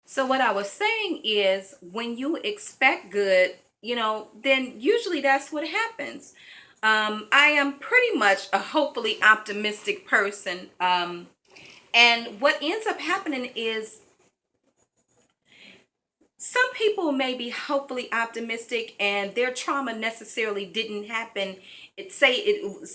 So what I was saying is when you expect good, then usually that's what happens. I am pretty much a hopefully optimistic person. And what ends up happening is some people may be hopefully optimistic and their trauma necessarily didn't happen. It's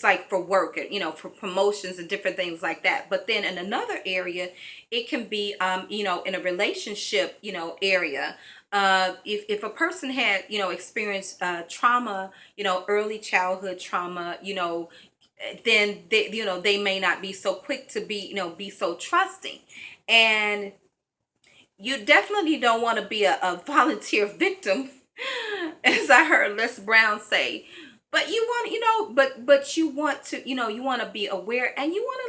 like for work, for promotions and different things like that. But then in another area, it can be, in a relationship, area. If a person had, experienced trauma, early childhood trauma, then they may not be so quick to be so trusting. And you definitely don't want to be a volunteer victim, as I heard Les Brown say. But you want, but you want to, you want to be aware, and you want to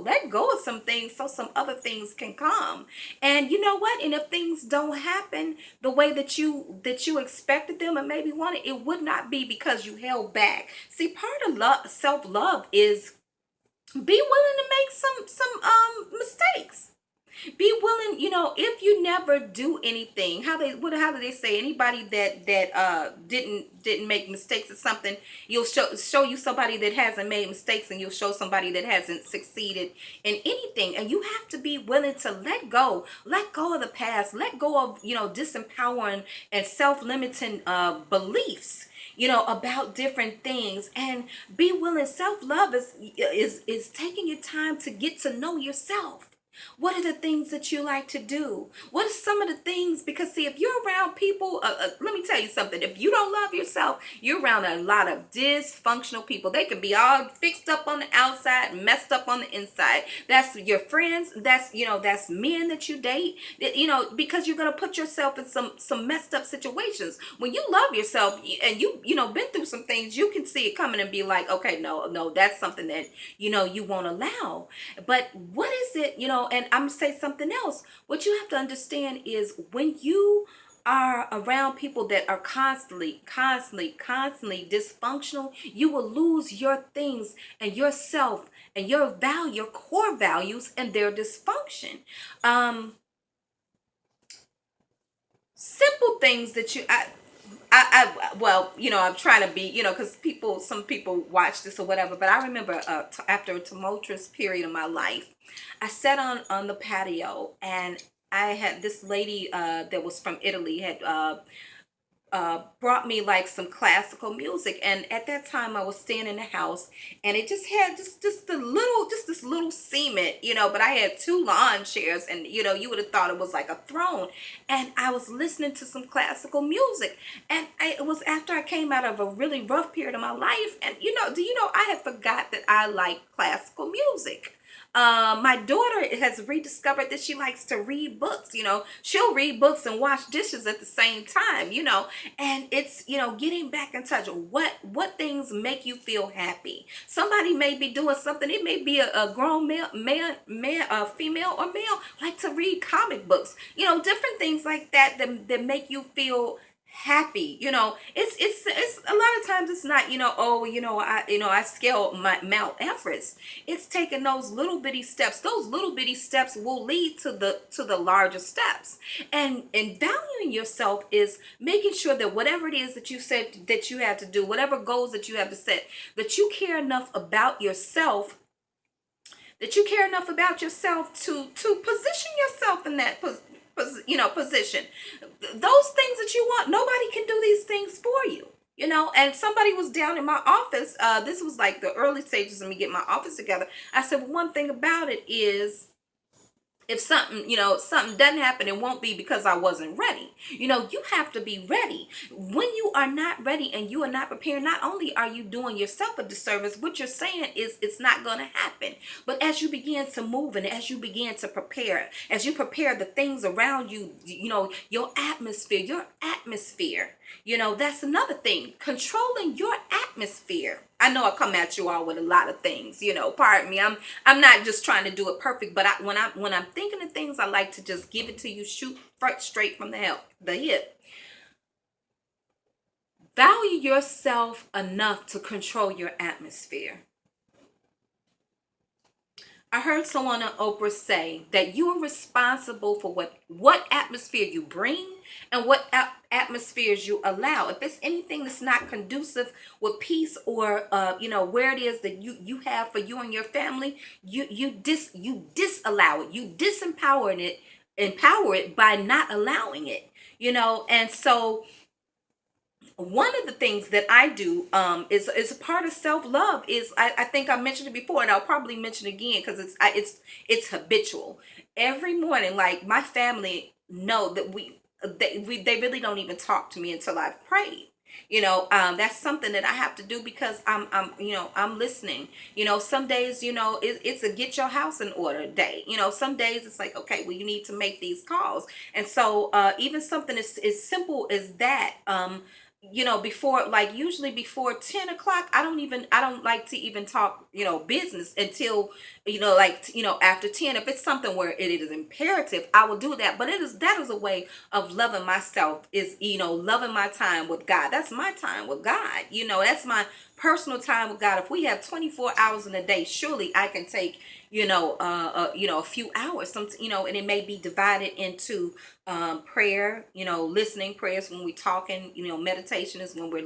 let go of some things so some other things can come. And you know what? And if things don't happen the way that you expected them and maybe wanted, it would not be because you held back. See, part of self love is be willing to make some mistakes. Be willing, if you never do anything, how do they say, anybody that didn't make mistakes at something, you'll show you somebody that hasn't made mistakes, and you'll show somebody that hasn't succeeded in anything. And you have to be willing to let go of the past, let go of, disempowering and self-limiting beliefs, about different things, and be willing. Self-love is taking your time to get to know yourself. What are the things that you like to do? What are some of the things? Because see, if you're around people, let me tell you something. If you don't love yourself, you're around a lot of dysfunctional people. They can be all fixed up on the outside, messed up on the inside. That's your friends. That's men that you date. Because you're gonna put yourself in some messed up situations. When you love yourself and been through some things, you can see it coming and be like, okay, no, that's something that you won't allow. But what is it, and I'm gonna say something else. What you have to understand is when you are around people that are constantly dysfunctional, you will lose your things and yourself and your core values, and their dysfunction. Simple things that well, I'm trying to be, because some people watch this or whatever, but I remember after a tumultuous period of my life, I sat on the patio, and I had this lady that was from Italy, had brought me like some classical music. And at that time I was staying in the house, and it just had just this little cement, but I had two lawn chairs, and you would have thought it was like a throne. And I was listening to some classical music, and it was after I came out of a really rough period of my life. And do you know, I had forgot that I like classical music. My daughter has rediscovered that she likes to read books. She'll read books and wash dishes at the same time. And it's, getting back in touch. What things make you feel happy? Somebody may be doing something. It may be a grown man, female or male, like to read comic books. Different things like that make you feel happy. It's a lot of times it's not, oh, I scale my Mount Everest. It's taking those little bitty steps. Those little bitty steps will lead to the larger steps. And valuing yourself is making sure that whatever it is that you said that you have to do, whatever goals that you have to set, that you care enough about yourself, to position yourself in that position. Those things that you want, nobody can do these things for you. And somebody was down in my office. This was like the early stages of me getting my office together. I said, well, one thing about it is, if something doesn't happen, it won't be because I wasn't ready. You have to be ready. When you are not ready and you are not prepared, not only are you doing yourself a disservice, what you're saying is it's not going to happen. But as you begin to move, and as you begin to prepare, as you prepare the things around you, your atmosphere, that's another thing. Controlling your atmosphere. I know I come at you all with a lot of things, pardon me. I'm not just trying to do it perfect, but when I'm thinking of things, I like to just give it to you, shoot straight from the hip. Value yourself enough to control your atmosphere. I heard someone on Oprah say that you are responsible for what atmosphere you bring and what atmospheres you allow. If it's anything that's not conducive with peace, or where it is that you have for you and your family, you disallow it, you empower it by not allowing it. And so one of the things that I do is a part of self-love is I think I mentioned it before, and I'll probably mention it again because it's habitual. Every morning, like, my family know that they really don't even talk to me until I've prayed. That's something that I have to do because I'm listening. Some days, it's a get your house in order day. Some days it's like, okay, well, you need to make these calls. And so even something as simple as that, before, like, usually before 10 o'clock, I don't like to even talk, business until, like, after 10. If it's something where it is imperative, I will do that. But that is a way of loving myself, is, loving my time with God. That's my time with God. That's my personal time with God. If we have 24 hours in a day, surely I can take, a few hours, and it may be divided into prayer, listening prayers when we're talking, meditation is when we're